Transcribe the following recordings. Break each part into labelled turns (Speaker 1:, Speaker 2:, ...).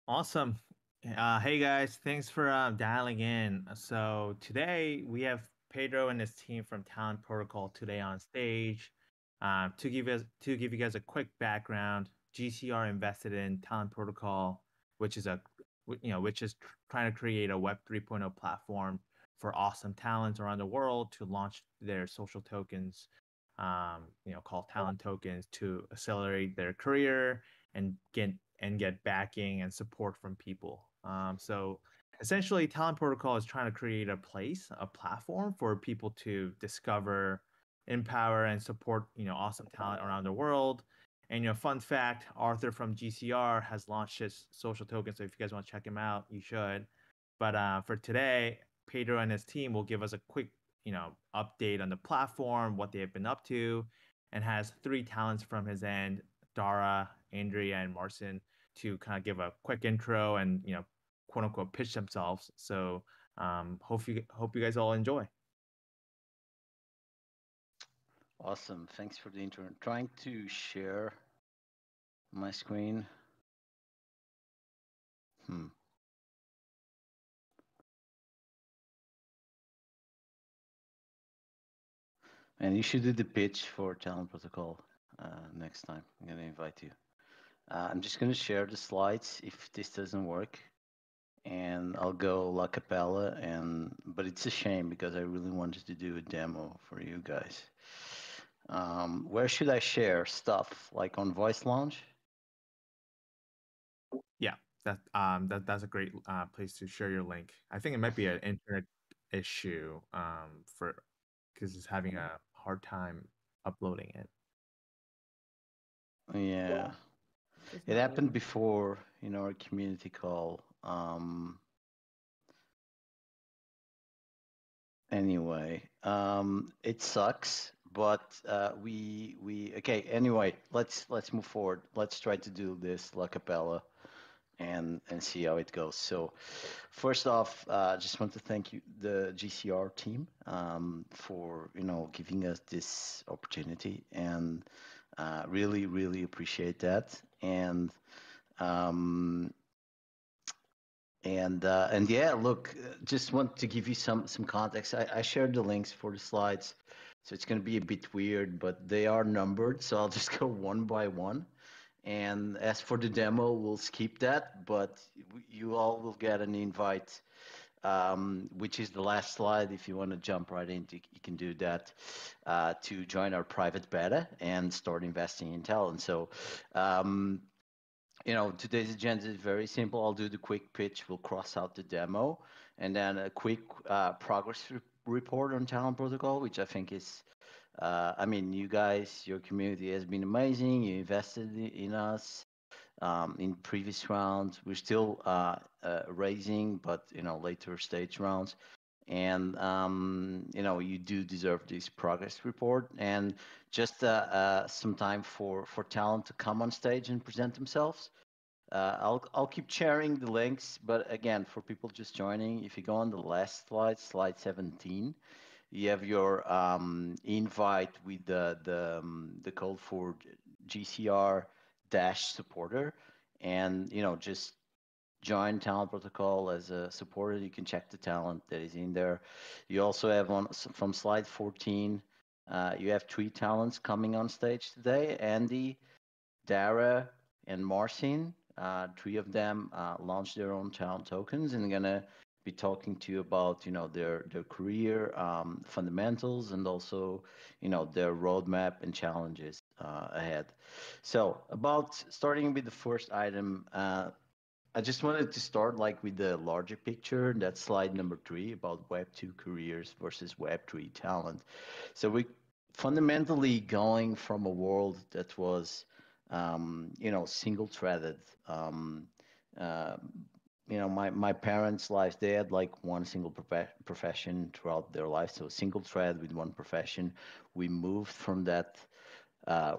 Speaker 1: Awesome. Hey guys, thanks for dialing in. So today we have Pedro and his team from Talent Protocol today on stage. To give you guys a quick background, GCR invested in Talent Protocol, which is trying to create a Web 3.0 platform for awesome talents around the world to launch their social tokens, called talent tokens to accelerate their career and get backing and support from people. So essentially, Talent Protocol is trying to create a platform for people to discover, empower, and support awesome talent around the world. And fun fact, Arthur from GCR has launched his social token. So if you guys want to check him out, you should. But for today, Pedro and his team will give us a quick update on the platform, what they have been up to, and has three talents from his end, Dara, Andrea, and Marcin, to kind of give a quick intro and quote unquote pitch themselves. So hope you guys all enjoy.
Speaker 2: Awesome. Thanks for the intro. Trying to share my screen. Hmm. And you should do the pitch for Talent Protocol next time. I'm going to invite you. I'm just going to share the slides if this doesn't work. And I'll go la cappella. But it's a shame because I really wanted to do a demo for you guys. Where should I share stuff? Like on Voice Launch?
Speaker 1: Yeah, that's a great place to share your link. I think it might be an internet issue for because it's having a hard time uploading it.
Speaker 2: Yeah.
Speaker 1: Just
Speaker 2: It
Speaker 1: not
Speaker 2: happened
Speaker 1: working.
Speaker 2: before in our community call. Anyway, it sucks, but we okay. Anyway, let's move forward. Let's try to do this la cappella and see how it goes. So, first off, just want to thank you, the GCR team, for giving us this opportunity, and really appreciate that. Um, and yeah, look, just want to give you some context. I shared the links for the slides, so it's going to be a bit weird, but they are numbered, so I'll just go one by one. And as for the demo, we'll skip that, but you all will get an invite, which is the last slide. If you want to jump right into, you can do that to join our private beta and start investing in talent. So. Today's agenda is very simple. I'll do the quick pitch. We'll cross out the demo, and then a quick progress report on Talent Protocol, which I think is, I mean, you guys, your community has been amazing. You invested in us in previous rounds. We're still raising, but later stage rounds. And you do deserve this progress report, and just some time for talent to come on stage and present themselves. I'll keep sharing the links, but again, for people just joining, if you go on the last slide, slide 17, you have your invite with the code for GCR dash supporter, and just join Talent Protocol as a supporter. You can check the talent that is in there. You also have on from slide 14. You have three talents coming on stage today: Andy, Dara, and Marcin. Three of them launched their own talent tokens and gonna be talking to you about their career fundamentals and also their roadmap and challenges ahead. So about starting with the first item. I just wanted to start like with the larger picture. That's slide number 3 about Web 2 careers versus Web 3 talent. So we fundamentally going from a world that was, single threaded. Uh, my parents' lives, they had like one single profession throughout their life. So single thread with one profession. We moved from that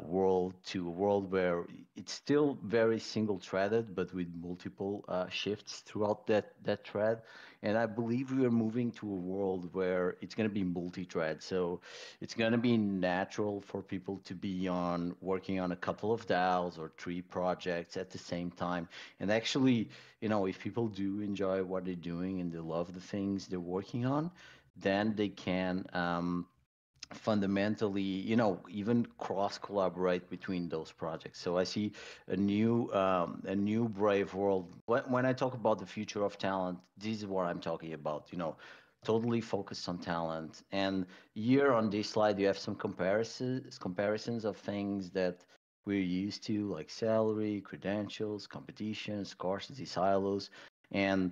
Speaker 2: world to a world where it's still very single-threaded, but with multiple shifts throughout that thread. And I believe we are moving to a world where it's going to be multi-thread. So it's going to be natural for people to be on working on a couple of DAOs or three projects at the same time. And actually, if people do enjoy what they're doing and they love the things they're working on, then they can fundamentally, even cross collaborate between those projects. So I see a new brave world. When I talk about the future of talent, this is what I'm talking about. Totally focused on talent. And here on this slide, you have some comparisons of things that we're used to, like salary, credentials, competition, scarcity, silos, and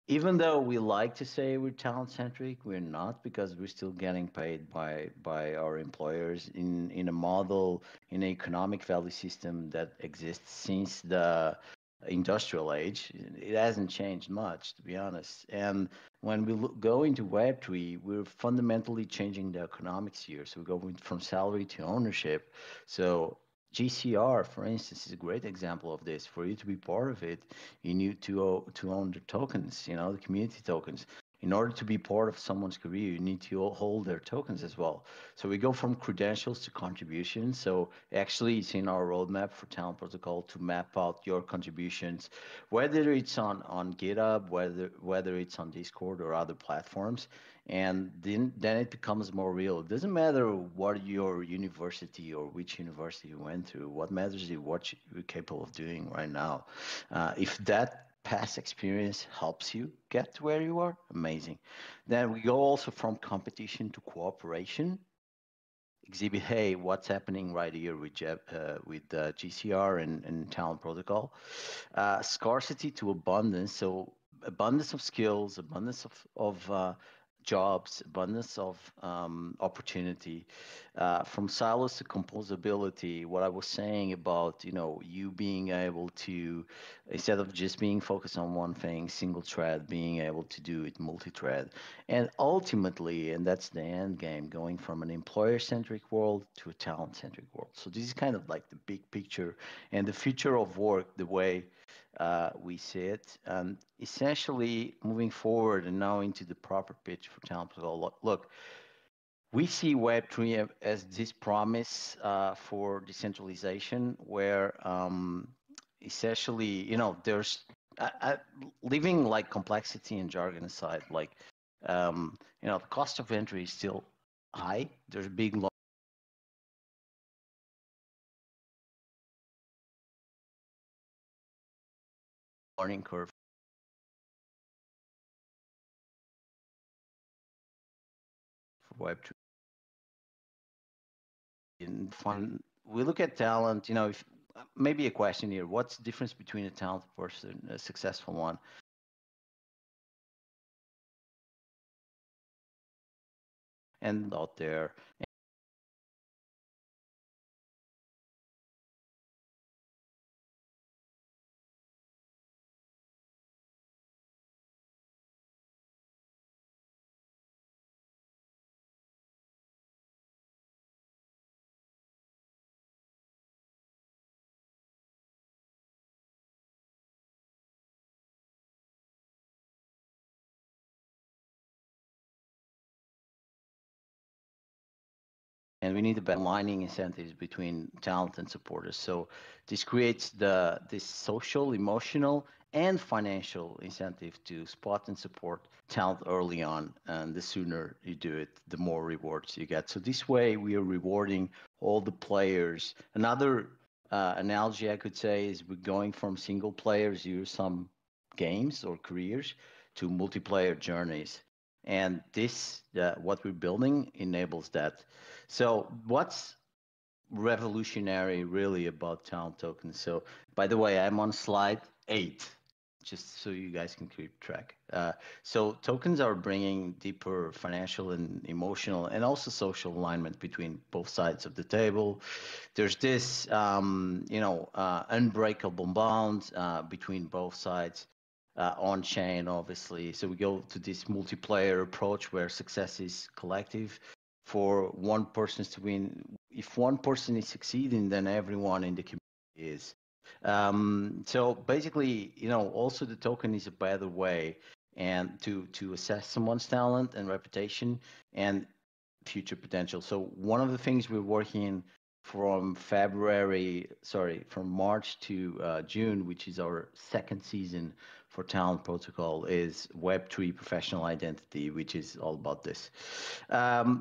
Speaker 2: even though we like to say we're talent centric, we're not, because we're still getting paid by our employers in a model, in an economic value system that exists since the industrial age. It hasn't changed much, to be honest. And when we go into Web3, we're fundamentally changing the economics here. So we're going from salary to ownership. So GCR, for instance, is a great example of this. For you to be part of it, you need to own the tokens, the community tokens. In order to be part of someone's career, you need to hold their tokens as well. So we go from credentials to contributions. So actually, it's in our roadmap for Talent Protocol to map out your contributions, whether it's on GitHub, whether it's on Discord or other platforms. And then it becomes more real. It doesn't matter what your university or which university you went to. What matters is what you're capable of doing right now. If that past experience helps you get to where you are, amazing. Then we go also from competition to cooperation. Exhibit, hey, what's happening right here with GCR and Talent Protocol? Scarcity to abundance. So abundance of skills, abundance of jobs, abundance of opportunity. From silos to composability, what I was saying about, you being able to, instead of just being focused on one thing, single thread, being able to do it multi-thread. And ultimately, and that's the end game, going from an employer-centric world to a talent-centric world. So this is kind of like the big picture and the future of work, the way we see it. Essentially, moving forward and now into the proper pitch for talent. Look, we see Web3 as this promise for decentralization, where essentially, there's leaving like complexity and jargon aside, like, the cost of entry is still high. There's a big learning curve for Web3. And fun, we look at talent, if maybe a question here, what's the difference between a talented person and a successful one? And out there, and we need a better aligning incentives between talent and supporters. So this creates this social, emotional, and financial incentive to spot and support talent early on. And the sooner you do it, the more rewards you get. So this way, we are rewarding all the players. Another analogy I could say is we're going from single players, use some games or careers, to multiplayer journeys. And this, what we're building, enables that. So what's revolutionary really about talent tokens? So by the way, I'm on slide 8, just so you guys can keep track. So tokens are bringing deeper financial and emotional and also social alignment between both sides of the table. There's this, unbreakable bond between both sides. On chain, obviously. So we go to this multiplayer approach where success is collective. for one person to win. If one person is succeeding, then everyone in the community is. So basically, also the token is a better way and to assess someone's talent and reputation and future potential. So one of the things we're working from March to June, which is our second season for Talent Protocol, is Web3 professional identity, which is all about this.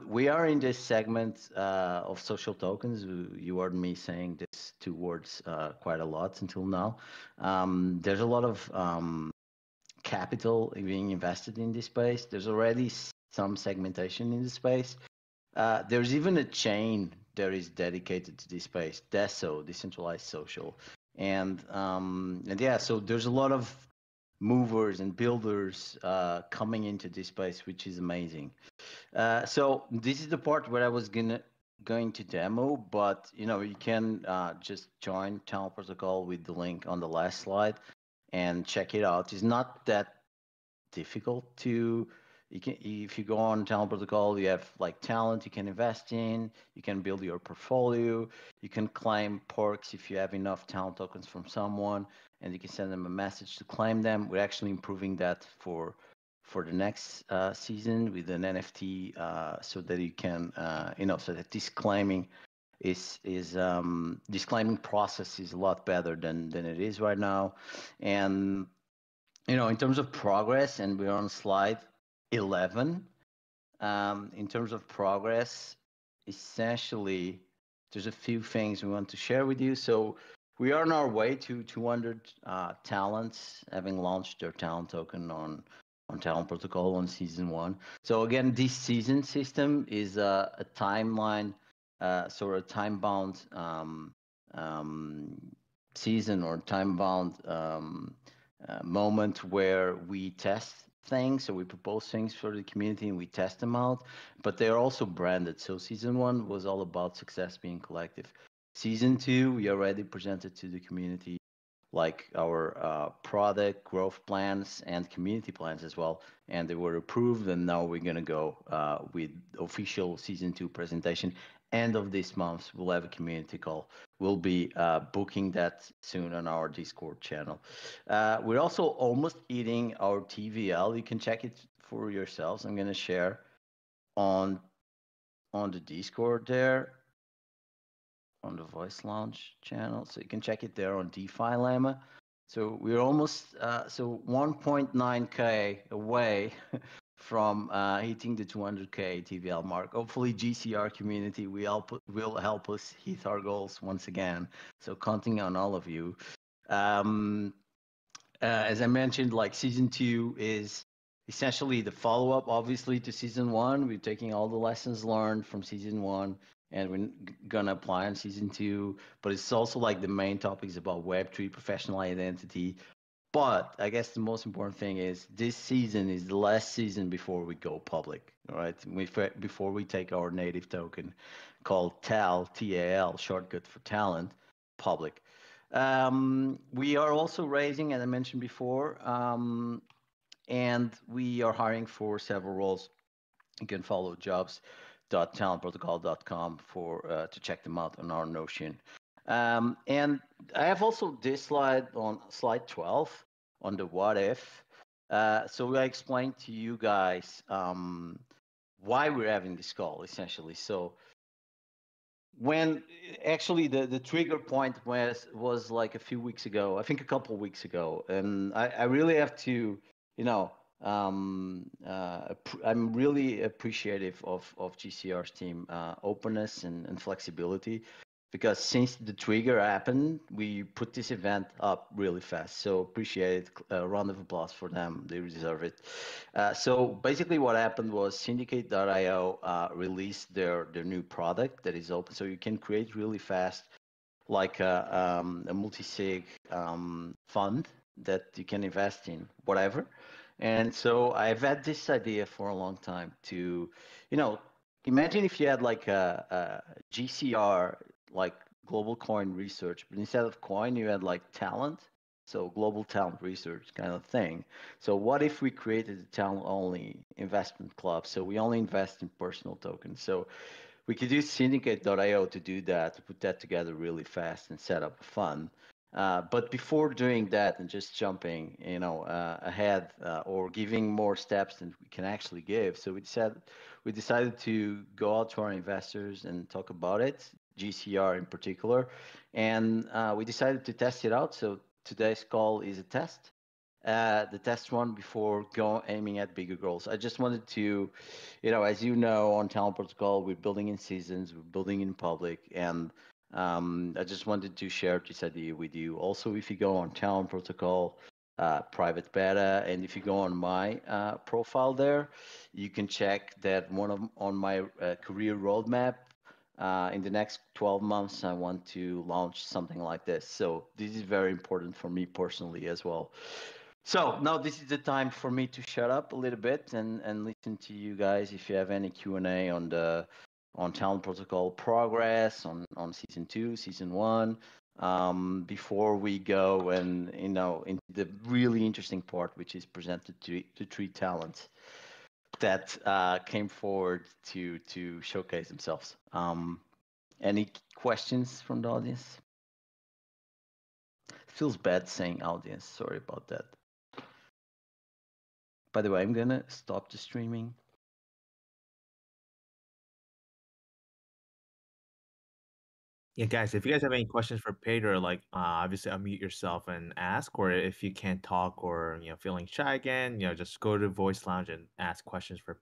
Speaker 2: We are in this segment of social tokens. You heard me saying this two words quite a lot until now. There's a lot of capital being invested in this space. There's already some segmentation in the space. There's even a chain that is dedicated to this space, DESO, decentralized social, and yeah, so there's a lot of movers and builders coming into this space, which is amazing. So this is the part where I was going to demo, but you can just join Channel Protocol with the link on the last slide and check it out. It's not that difficult to you can if you go on talent protocol, you have like talent you can invest in, you can build your portfolio, you can claim perks if you have enough talent tokens from someone, and you can send them a message to claim them. We're actually improving that for the next season with an NFT, so that you can so that this claiming is this claiming process is a lot better than it is right now. And in terms of progress, and we're on slide 11. In terms of progress, essentially, there's a few things we want to share with you. So we are on our way to 200 talents having launched their talent token on Talent Protocol on season one. So again, this season system is a timeline, sort of time-bound season or time-bound moment where we test things. So we propose things for the community and we test them out, but they're also branded. So season one was all about success being collective. Season two, we already presented to the community like our product growth plans and community plans as well, and they were approved. And now we're gonna go with official season two presentation. End of this month, we'll have a community call. We'll be booking that soon on our Discord channel. We're also almost hitting our TVL. You can check it for yourselves. I'm gonna share on the Discord there, on the voice launch channel, so you can check it there on DeFi Llama. So we're almost 1.9k away from hitting the 200k TVL mark. Hopefully, GCR community will help us hit our goals once again. So counting on all of you. As I mentioned, like season two is essentially the follow-up, obviously, to season one. We're taking all the lessons learned from season one and we're gonna apply on season two. But it's also like the main topics about Web3 professional identity. But I guess the most important thing is this season is the last season before we go public, all right? Before we take our native token called TAL, TAL, shortcut for talent, public. We are also raising, as I mentioned before, and we are hiring for several roles. You can follow jobs.talentprotocol.com to check them out on our Notion. And I have also this slide on slide 12 on the what if. So I explained to you guys why we're having this call, essentially. So when actually the trigger point was like a few weeks ago, I think a couple of weeks ago, and I really have to, I'm really appreciative of GCR's team openness and flexibility, because since the trigger happened, we put this event up really fast. So appreciate it. A round of applause for them. They deserve it. So basically what happened was Syndicate.io released their new product that is open. So you can create really fast like a multi-sig fund that you can invest in whatever. And so I've had this idea for a long time to, imagine if you had like a GCR, like global coin research, but instead of coin, you had like talent. So global talent research kind of thing. So what if we created a talent only investment club? So we only invest in personal tokens. So we could use syndicate.io to do that, to put that together really fast and set up a fund. But before doing that and just jumping, ahead or giving more steps than we can actually give, so we decided to go out to our investors and talk about it, GCR in particular, and we decided to test it out. So today's call is a test. The test one before aiming at bigger goals. I just wanted to, as you know, on Talent Protocol, we're building in seasons, we're building in public, and I just wanted to share this idea with you. Also, if you go on Talent Protocol, private beta, and if you go on my profile there, you can check that on my career roadmap. In the next 12 months, I want to launch something like this. So this is very important for me personally as well. So now this is the time for me to shut up a little bit and listen to you guys if you have any Q&A on Talent Protocol progress on season 2, season 1. Before we go and into the really interesting part, which is presented to three talents that came forward to showcase themselves. Any questions from the audience? Feels bad saying audience. Sorry about that. By the way, I'm gonna stop the streaming.
Speaker 1: Yeah, guys, if you guys have any questions for Pedro, like obviously unmute yourself and ask, or if you can't talk or feeling shy again, just go to Voice Lounge and ask questions for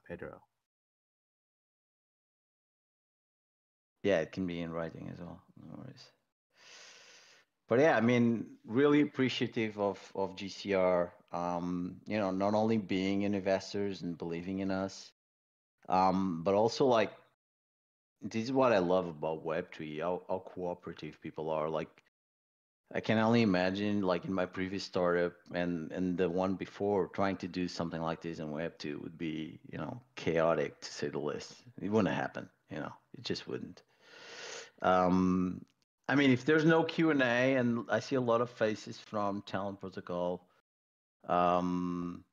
Speaker 1: Pedro.
Speaker 2: Yeah, it can be in writing as well. No worries. But yeah, I mean, really appreciative of GCR. Not only being investors and believing in us, but also like this is what I love about Web3, how cooperative people are. Like I can only imagine like in my previous startup and the one before trying to do something like this in Web2 would be, chaotic to say the least. It wouldn't happen, it just wouldn't. Um, I mean, if there's no Q&A and I see a lot of faces from Talent Protocol um,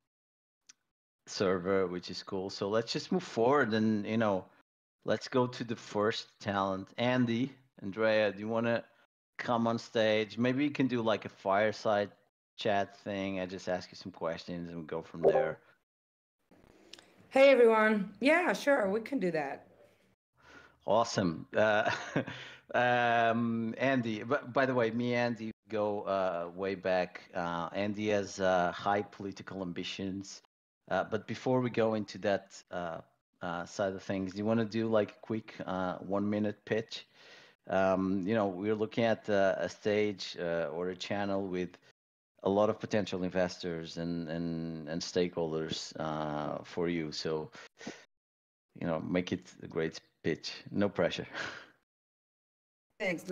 Speaker 2: server, which is cool. So let's just move forward and, let's go to the first talent. Andy, Andrea, do you want to come on stage? Maybe you can do like a fireside chat thing. I just ask you some questions and we go from there.
Speaker 3: Hey everyone. Yeah, sure, we can do that.
Speaker 2: Awesome. Andy, by the way, me and Andy go way back. Andy has high political ambitions. But before we go into that side of things, do you want to do like a quick 1 minute pitch? We're looking at a stage or a channel with a lot of potential investors and stakeholders for you. So, make it a great pitch. No pressure.
Speaker 3: Thanks.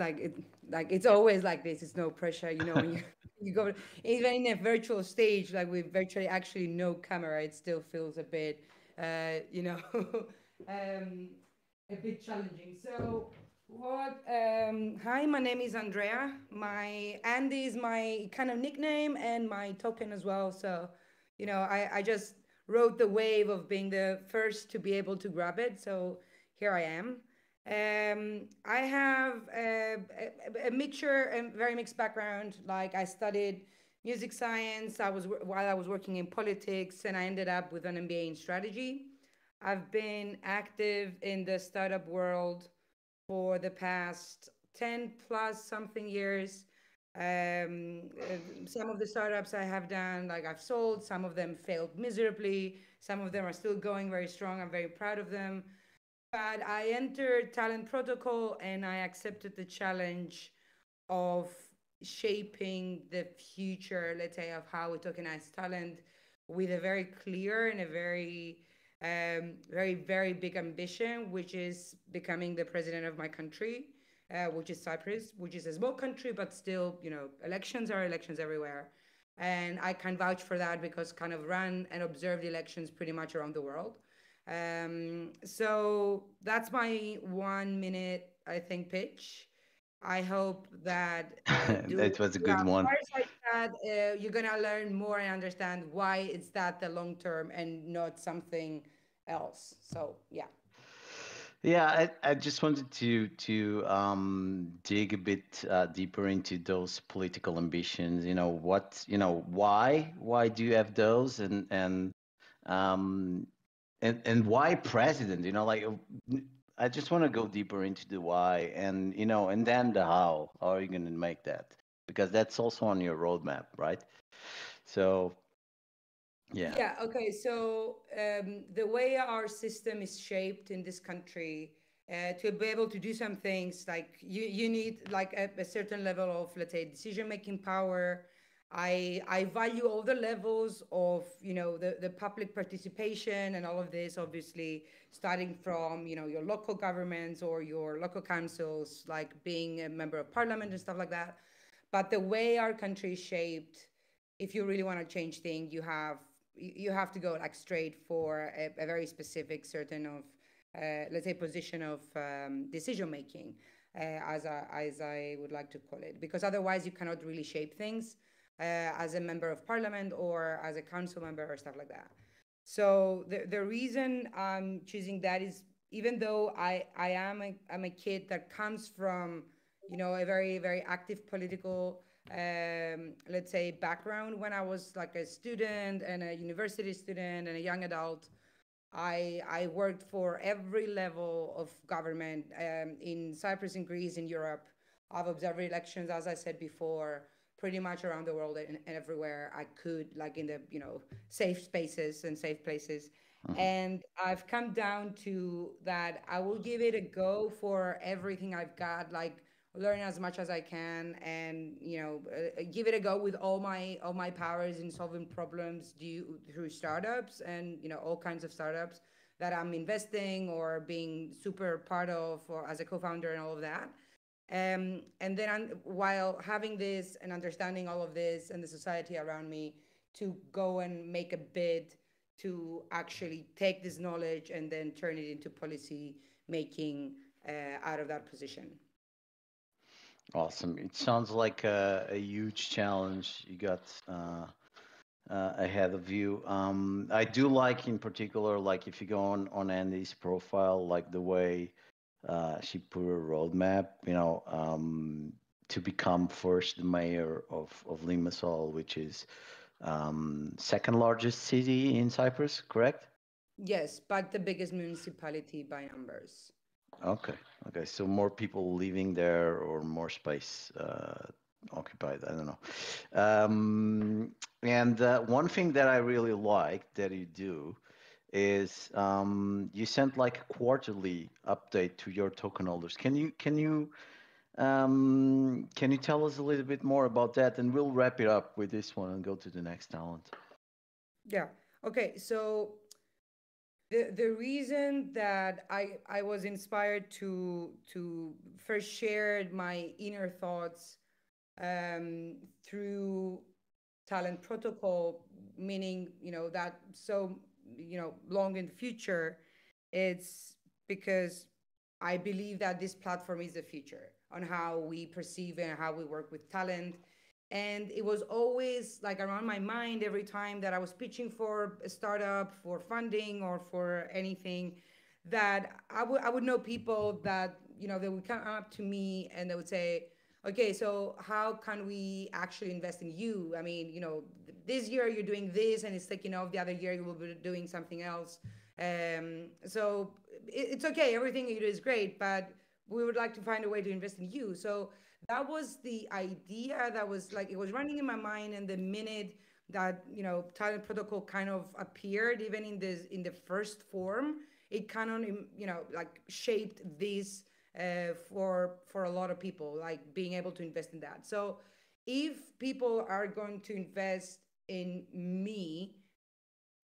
Speaker 3: It's always like this. It's no pressure, when you you go even in a virtual stage, like with virtually actually no camera, it still feels a bit, um, a bit challenging. So hi, my name is Andrea. My Andy is my kind of nickname and my token as well. So, I just rode the wave of being the first to be able to grab it. So here I am. I have a mixture, a very mixed background. Like I studied music science. While I was working in politics, and I ended up with an MBA in strategy. I've been active in the startup world for the past 10 plus something years. Some of the startups I have done, like I've sold, some of them failed miserably. Some of them are still going very strong. I'm very proud of them. But I entered Talent Protocol and I accepted the challenge of shaping the future, let's say, of how we tokenize talent with a very clear and a very, very big ambition, which is becoming the president of my country, which is Cyprus, which is a small country, but still, elections are elections everywhere. And I can vouch for that because kind of ran and observed elections pretty much around the world. So that's my 1 minute, I think, pitch. I hope that
Speaker 2: It was a good one.
Speaker 3: fireside that, you're gonna learn more and understand why it's that the long term and not something else. So yeah.
Speaker 2: Yeah, I just wanted to dig a bit deeper into those political ambitions. Why do you have those, um, and why president? I just want to go deeper into the why, and then the how. How are you going to make that? Because that's also on your roadmap, right? So yeah.
Speaker 3: Yeah, okay. So the way our system is shaped in this country, to be able to do some things, like you need like a certain level of, let's say, decision making power. I value all the levels of, the public participation and all of this, obviously, starting from, your local governments or your local councils, like being a member of parliament and stuff like that. But the way our country is shaped, if you really want to change things, you have to go like straight for a very specific certain of, let's say, position of decision making, as I would like to call it, because otherwise you cannot really shape things as a member of parliament or as a council member or stuff like that. So the reason I'm choosing that is, even though I'm a kid that comes from, a very very active political, let's say, background. When I was like a student and a university student and a young adult, I worked for every level of government, in Cyprus, in Greece, in Europe. I've observed elections, as I said before, pretty much around the world, and everywhere I could, like in the, safe spaces and safe places.
Speaker 2: Mhm.
Speaker 3: And I've come down to that I will give it a go for everything I've got, like learn as much as I can, and give it a go with all my powers in solving problems through startups, and all kinds of startups that I'm investing or being super part of, or as a co-founder and all of that. And then while having this and understanding all of this and the society around me, to go and make a bid to actually take this knowledge and then turn it into policy making, out of that position.
Speaker 2: Awesome. It sounds like a huge challenge you got ahead of you. I do like, in particular, like if you go on Andy's profile, like the way she put a roadmap, to become first the mayor of Limassol, which is second largest city in Cyprus, correct?
Speaker 3: Yes, but the biggest municipality by numbers.
Speaker 2: Okay. Okay. So more people living there or more space occupied. I don't know. And one thing that I really like that you do is you send like a quarterly update to your token holders. Can you tell us a little bit more about that? And we'll wrap it up with this one and go to the next talent.
Speaker 3: Yeah. Okay. So the reason that I was inspired to first share my inner thoughts, through talent protocol, meaning, that so, long in the future, it's because I believe that this platform is the future on how we perceive and how we work with talent. And it was always like around my mind every time that I was pitching for a startup, for funding, or for anything, that I would know people that, they would come up to me and they would say, okay, so how can we actually invest in you? I mean, this year you're doing this and it's taking off. The other year you will be doing something else. So it's okay. Everything you do is great, but we would like to find a way to invest in you. So that was the idea that was like, it was running in my mind. And the minute that, talent protocol kind of appeared, even in the first form, it kind of, like shaped this, for a lot of people, like being able to invest in that. So if people are going to invest in me,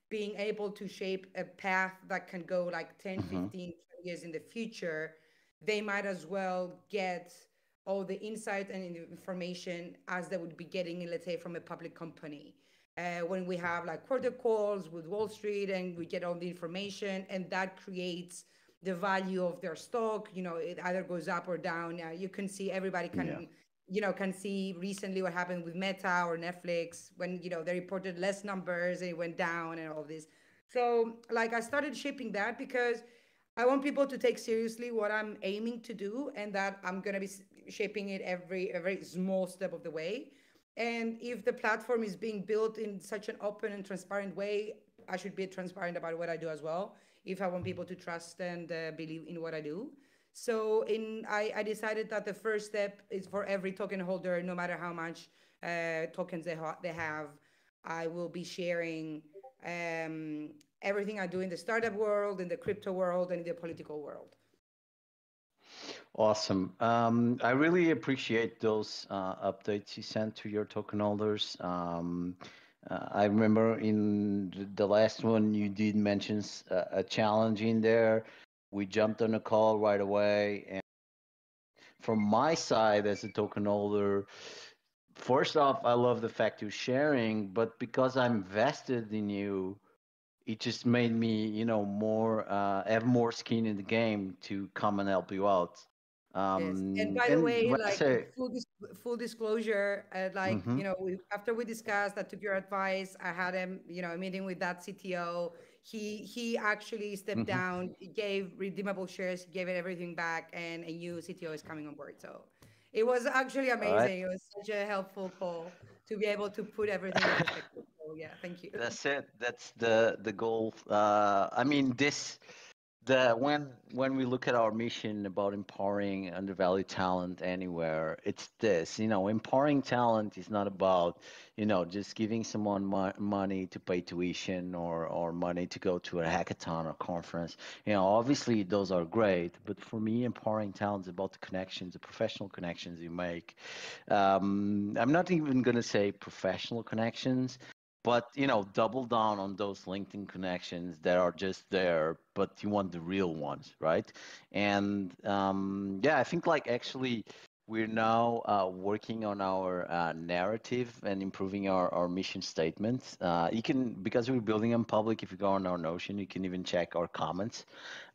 Speaker 3: being able to shape a path that can go like 10,
Speaker 2: Mm-hmm.
Speaker 3: 15, 20 years in the future, they might as well get all the insight and information as they would be getting, let's say, from a public company. When we have like quarter calls with Wall Street and we get all the information, and that creates the value of their stock, it either goes up or down. You can see everybody
Speaker 2: Yeah.
Speaker 3: can can see recently what happened with Meta or Netflix when they reported less numbers and it went down and all this. So like I started shaping that because I want people to take seriously what I'm aiming to do, and that I'm gonna be shaping it every small step of the way. And if the platform is being built in such an open and transparent way, I should be transparent about what I do as well. If I want people to trust and believe in what I do. So I decided that the first step is for every token holder, no matter how much tokens they have, I will be sharing um, everything I do in the startup world, in the crypto world, and in the political world.
Speaker 2: Awesome. I really appreciate those updates you sent to your token holders. I remember in the last one you did mention a challenge in there. We jumped on a call right away. And from my side as a token holder, first off, I love the fact you're sharing, but because I'm vested in you, it just made me, more have more skin in the game to come and help you out.
Speaker 3: Yes. And by the
Speaker 2: And
Speaker 3: way,
Speaker 2: when I
Speaker 3: like
Speaker 2: say,
Speaker 3: full disclosure, like,
Speaker 2: mm-hmm,
Speaker 3: after we discussed, I took your advice. I had a meeting with that CTO. He actually stepped
Speaker 2: mm-hmm.
Speaker 3: down, he gave redeemable shares, gave it everything back, and a new CTO is coming on board. So it was actually
Speaker 2: All right,
Speaker 3: amazing. It was such a helpful call to be able to put everything in perspective. So yeah, thank you.
Speaker 2: that's it. That's the goal. I mean, when we look at our mission about empowering undervalued talent anywhere, it's this. Empowering talent is not about just giving someone money to pay tuition or money to go to a hackathon or conference. Obviously those are great, but for me, empowering talent is about the connections, the professional connections you make. I'm not even going to say professional connections, but double down on those LinkedIn connections that are just there, but you want the real ones, right? And yeah, I think like actually we're now working on our narrative and improving our mission statements. You can, because we're building them public, if you go on our Notion, you can even check our comments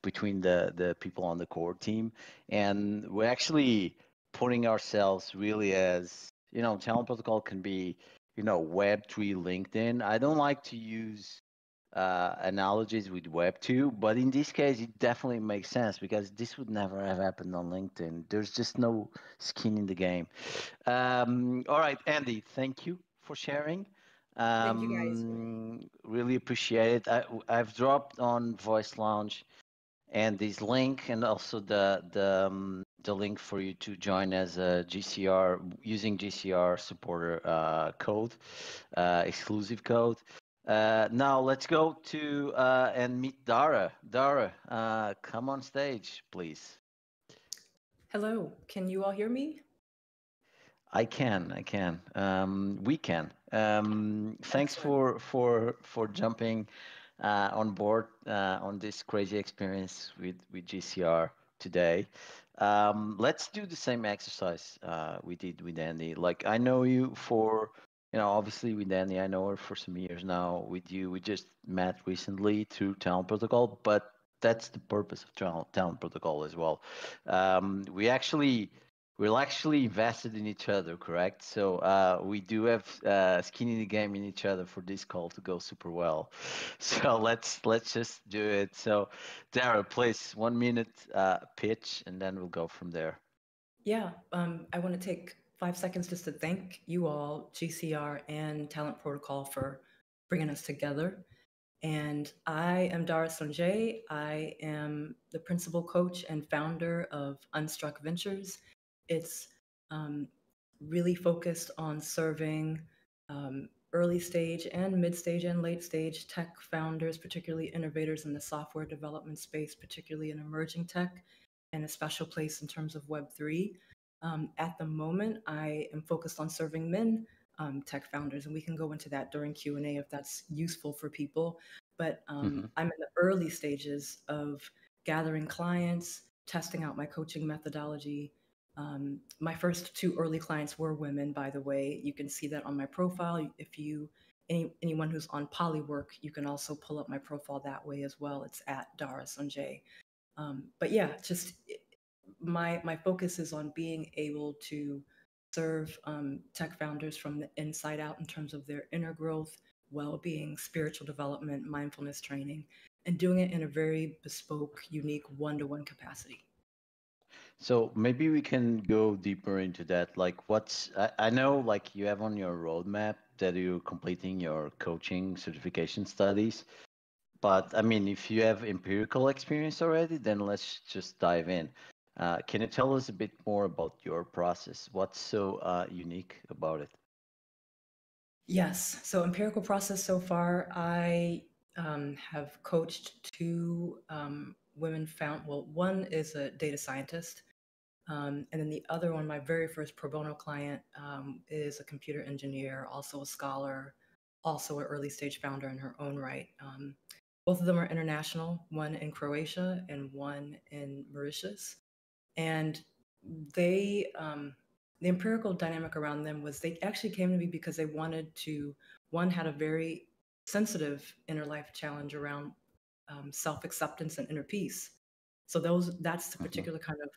Speaker 2: between the people on the core team, and we're actually putting ourselves really as talent protocol can be Web3 LinkedIn. I don't like to use analogies with Web2, but in this case, it definitely makes sense because this would never have happened on LinkedIn. There's just no skin in the game. All right, Andy, thank you for sharing.
Speaker 3: Thank you guys.
Speaker 2: Really appreciate it. I've dropped on Voice Lounge and this link, and also the link for you to join as a GCR using GCR supporter code, exclusive code. Now let's go to and meet Dara. Dara, come on stage, please.
Speaker 4: Hello, can you all hear me?
Speaker 2: I can. We can. Thanks
Speaker 4: Excellent.
Speaker 2: for jumping on board on this crazy experience with GCR today. Let's do the same exercise we did with Andy. Like I know you for, obviously with Andy, I know her for some years now. With you, we just met recently through Talent Protocol, but that's the purpose of Talent Protocol as well. We're actually invested in each other, correct? So we do have skin in the game in each other for this call to go super well. So let's just do it. So Dara, please 1 minute pitch, and then we'll go from there.
Speaker 4: Yeah, I want to take 5 seconds just to thank you all, GCR and Talent Protocol, for bringing us together. And I am Dara Sanjay. I am the principal coach and founder of Unstruck Ventures. It's um, really focused on serving early stage and mid stage and late stage tech founders, particularly innovators in the software development space, particularly in emerging tech, and a special place in terms of Web3. At the moment, I am focused on serving men tech founders, and we can go into that during Q&A if that's useful for people. But
Speaker 2: Mm-hmm.
Speaker 4: I'm in the early stages of gathering clients, testing out my coaching methodology. My first two early clients were women, by the way. You can see that on my profile. If anyone who's on Polywork, you can also pull up my profile that way as well. It's at Dara Sanjay. But yeah, just my focus is on being able to serve tech founders from the inside out in terms of their inner growth, well-being, spiritual development, mindfulness training, and doing it in a very bespoke, unique, one-to-one capacity.
Speaker 2: So maybe we can go deeper into that. Like, I know, like, you have on your roadmap that you're completing your coaching certification studies. But I mean, if you have empirical experience already, then let's just dive in. Can you tell us a bit more about your process? What's so unique about it?
Speaker 4: Yes. So empirical process so far, I have coached two women found. Well, one is a data scientist, and then the other one, my very first pro bono client, is a computer engineer, also a scholar, also an early stage founder in her own right. Both of them are international, one in Croatia and one in Mauritius. And they, the empirical dynamic around them was they actually came to me because they wanted to, one had a very sensitive inner life challenge around self-acceptance and inner peace. So that's the
Speaker 2: Hmm.
Speaker 4: particular kind of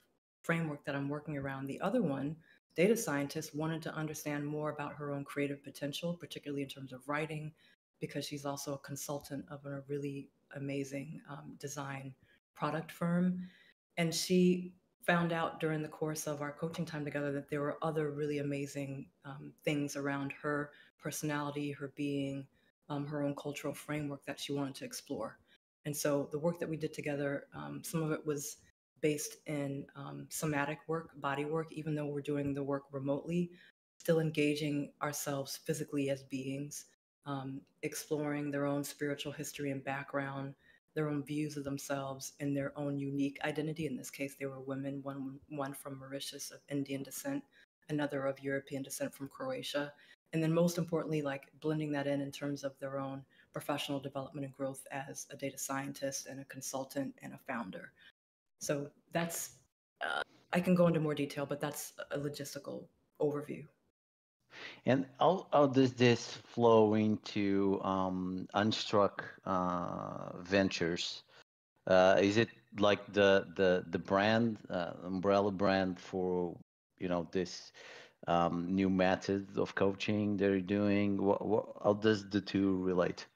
Speaker 4: framework that I'm working around. The other one, data scientist, wanted to understand more about her own creative potential, particularly in terms of writing, because she's also a consultant of a really amazing design product firm. And she found out during the course of our coaching time together that there were other really amazing things around her personality, her being, her own cultural framework that she wanted to explore. And so the work that we did together, some of it was based in somatic work, body work, even though we're doing the work remotely, still engaging ourselves physically as beings, exploring their own spiritual history and background, their own views of themselves and their own unique identity. In this case, they were women, one from Mauritius of Indian descent, another of European descent from Croatia. And then most importantly, like blending that in terms of their own professional development and growth as a data scientist and a consultant and a founder. So that's, I can go into more detail, but that's a logistical overview.
Speaker 2: And how does this flow into Unstruck Ventures? Is it like the brand, umbrella brand for, this new method of coaching they're doing? How does the two relate?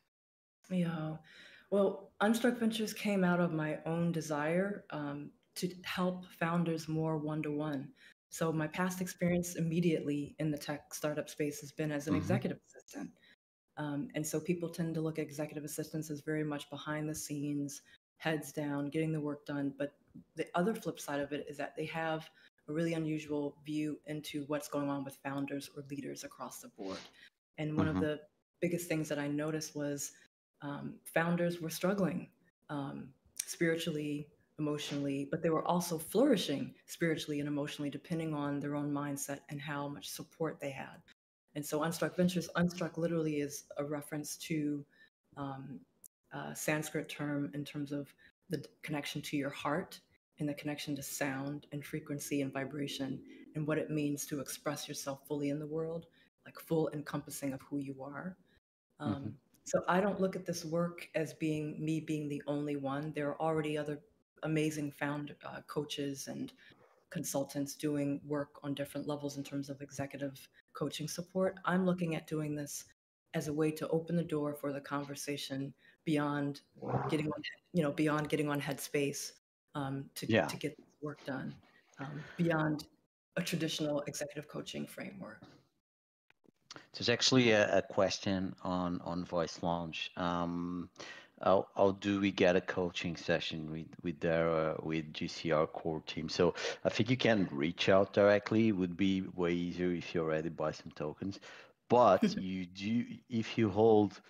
Speaker 4: Yeah. Well, Unstruck Ventures came out of my own desire to help founders more one to one. So, my past experience immediately in the tech startup space has been as an
Speaker 2: Mm-hmm.
Speaker 4: executive assistant. And so, people tend to look at executive assistants as very much behind the scenes, heads down, getting the work done. But the other flip side of it is that they have a really unusual view into what's going on with founders or leaders across the board. And one of
Speaker 2: Mm-hmm.
Speaker 4: the biggest things that I noticed was founders were struggling um, spiritually, emotionally, but they were also flourishing spiritually and emotionally, depending on their own mindset and how much support they had. And so, Unstruck Ventures, Unstruck literally is a reference to um, a Sanskrit term in terms of the connection to your heart and the connection to sound and frequency and vibration and what it means to express yourself fully in the world, like full encompassing of who you are.
Speaker 2: Mm-hmm.
Speaker 4: Um, so I don't look at this work as being me being the only one. There are already other amazing found coaches and consultants doing work on different levels in terms of executive coaching support. I'm looking at doing this as a way to open the door for the conversation beyond getting on, beyond getting on Headspace
Speaker 2: Yeah.
Speaker 4: to get this work done, beyond a traditional executive coaching framework.
Speaker 2: There's actually a question on Voice Launch. How do we get a coaching session with GCR core team? So I think you can reach out directly. It would be way easier if you already buy some tokens. But you do if you hold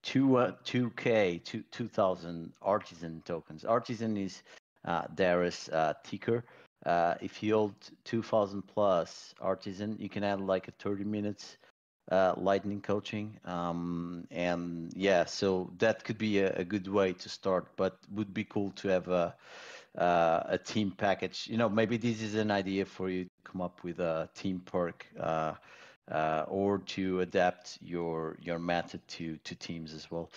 Speaker 2: 2,000 artisan tokens. Artisan is Dara's ticker. If you hold 2,000 plus artisan, you can add like a 30 minutes lightning coaching. And yeah, so that could be a good way to start, but would be cool to have a team package. Maybe this is an idea for you to come up with a team perk, or to adapt your method to teams as well.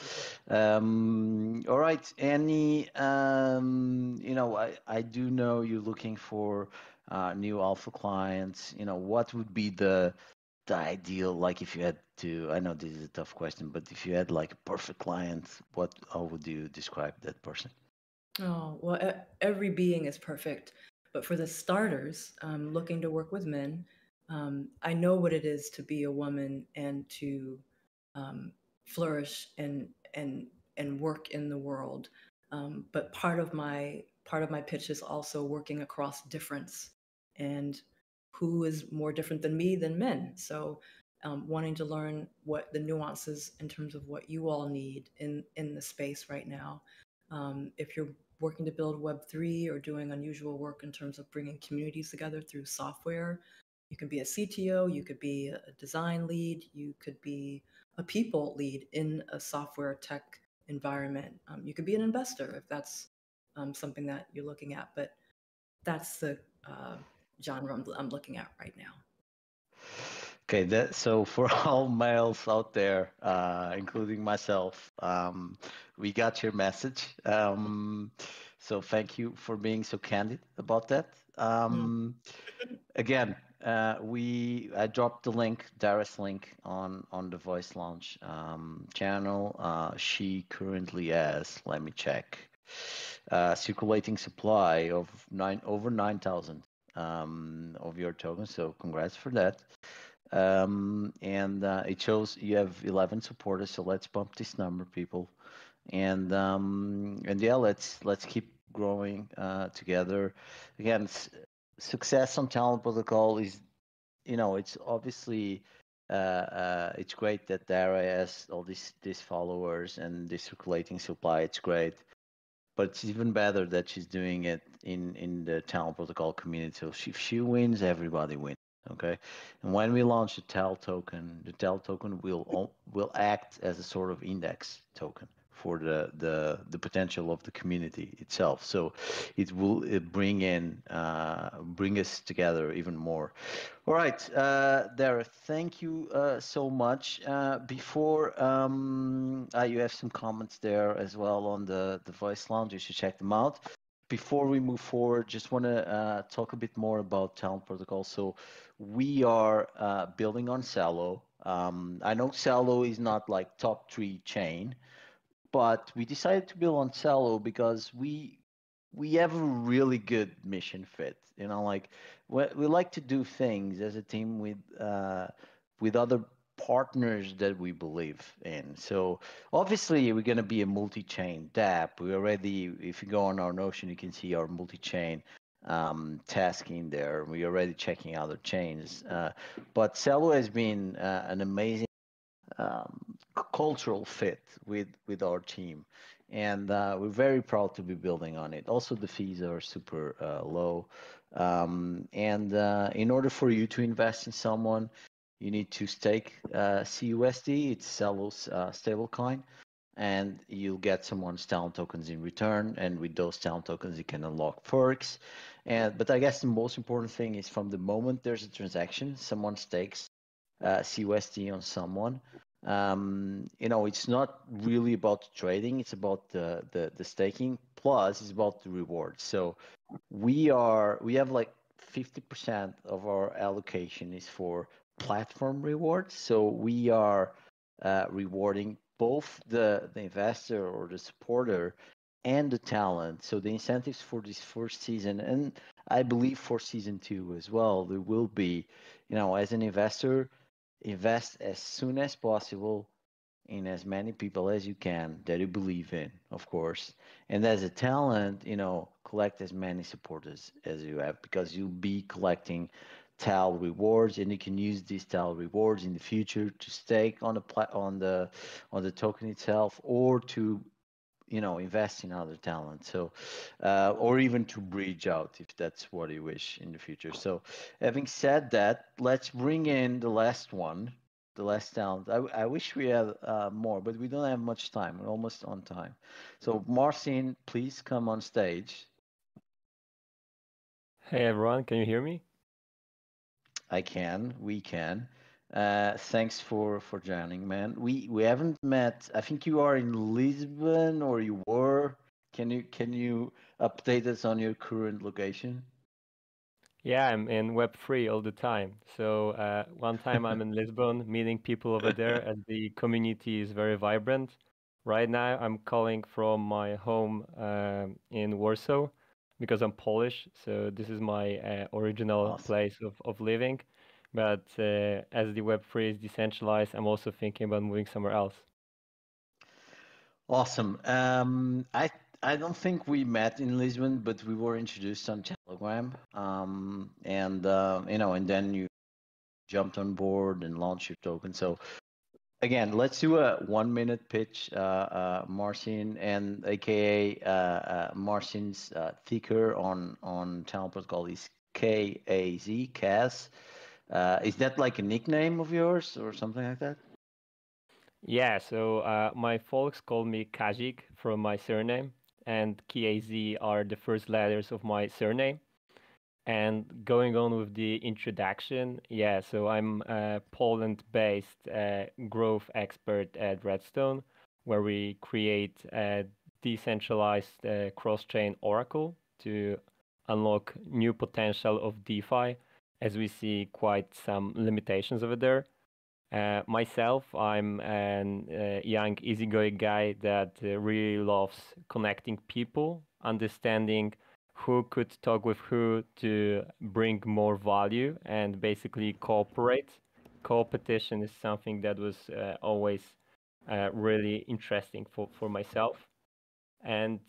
Speaker 2: All right. Any, I do know you're looking for new alpha clients, what would be the ideal, like if you had to, I know this is a tough question, but if you had like a perfect client, how would you describe that person?
Speaker 4: Oh, well, every being is perfect. But for the starters, looking to work with men, I know what it is to be a woman and to um, flourish and work in the world. But part of my pitch is also working across difference and who is more different than me than men. So wanting to learn what the nuances in terms of what you all need in the space right now. If you're working to build Web3 or doing unusual work in terms of bringing communities together through software, you could be a CTO, you could be a design lead, you could be a people lead in a software tech environment. You could be an investor if that's something that you're looking at, but that's the genre I'm looking at right now.
Speaker 2: Okay, so for all males out there, including myself, we got your message. So thank you for being so candid about that.
Speaker 4: Mm.
Speaker 2: Again, I dropped the link, Dara's link on the Voice Launch channel. She currently has, let me check, circulating supply of over 9,000 of your tokens. So congrats for that. And it shows you have 11 supporters. So let's bump this number, people. And yeah, let's keep growing together. Again, success on Talent Protocol is, it's obviously it's great that Dara has all these followers and this circulating supply. It's great, but it's even better that she's doing it in the Talent Protocol community. So if she wins, everybody wins. Okay, and when we launch the TAL token will act as a sort of index token for the potential of the community itself. So it will bring us together even more. All right, Dara, thank you so much. Before you have some comments there as well on the Voice Lounge, you should check them out. Before we move forward, just want to talk a bit more about Talent Protocol. So we are building on Celo. I know Celo is not like top 3 chain, but we decided to build on Celo because we have a really good mission fit. Like we like to do things as a team with other partners that we believe in. So obviously we're gonna be a multi-chain dApp. We already, if you go on our Notion, you can see our multi-chain tasking there. We're already checking other chains. But Celo has been an amazing cultural fit with our team, and we're very proud to be building on it. Also, the fees are super low, and in order for you to invest in someone, you need to stake CUSD. It's Celo's stablecoin, and you'll get someone's talent tokens in return. And with those talent tokens, you can unlock perks. But I guess the most important thing is from the moment there's a transaction, someone stakes CUSD on someone. It's not really about trading; it's about the staking. Plus, it's about the rewards. So we have like 50% of our allocation is for platform rewards. So we are rewarding both the investor or the supporter and the talent. So the incentives for this first season, and I believe for season 2 as well, there will be, as an investor, invest as soon as possible in as many people as you can that you believe in, of course. And as a talent, collect as many supporters as you have, because you'll be collecting TAL rewards, and you can use these TAL rewards in the future to stake on the token itself, or to invest in other talent. So or even to bridge out if that's what you wish in the future. So having said that, let's bring in the last one, the last talent. I wish we had more, but we don't have much time. We're almost on time. So Marcin, please come on stage.
Speaker 5: Hey everyone, can you hear me?
Speaker 2: We can. Thanks for joining, man. We haven't met. I think you are in Lisbon, or you were. Can you update us on your current location?
Speaker 5: Yeah, I'm in Web3 all the time. So one time I'm in Lisbon meeting people over there, and the community is very vibrant. Right now I'm calling from my home in Warsaw because I'm Polish. So this is my original
Speaker 2: Awesome.
Speaker 5: place of living. But as the Web3 is decentralized, I'm also thinking about moving somewhere else.
Speaker 2: Awesome. I don't think we met in Lisbon, but we were introduced on Telegram. And and then you jumped on board and launched your token. So again, let's do a 1 minute pitch. Marcin and AKA Marcin's ticker on Talent Protocol is KAZ, Kaz. Is that like a nickname of yours or something like that?
Speaker 5: Yeah, so my folks call me Kajik from my surname, and KAZ are the first letters of my surname. And going on with the introduction, yeah, so I'm a Poland-based growth expert at Redstone, where we create a decentralized cross-chain oracle to unlock new potential of DeFi, as we see quite some limitations over there. Myself, I'm an young, easygoing guy that really loves connecting people, understanding who could talk with who to bring more value and basically cooperate. Competition is something that was always really interesting for myself. And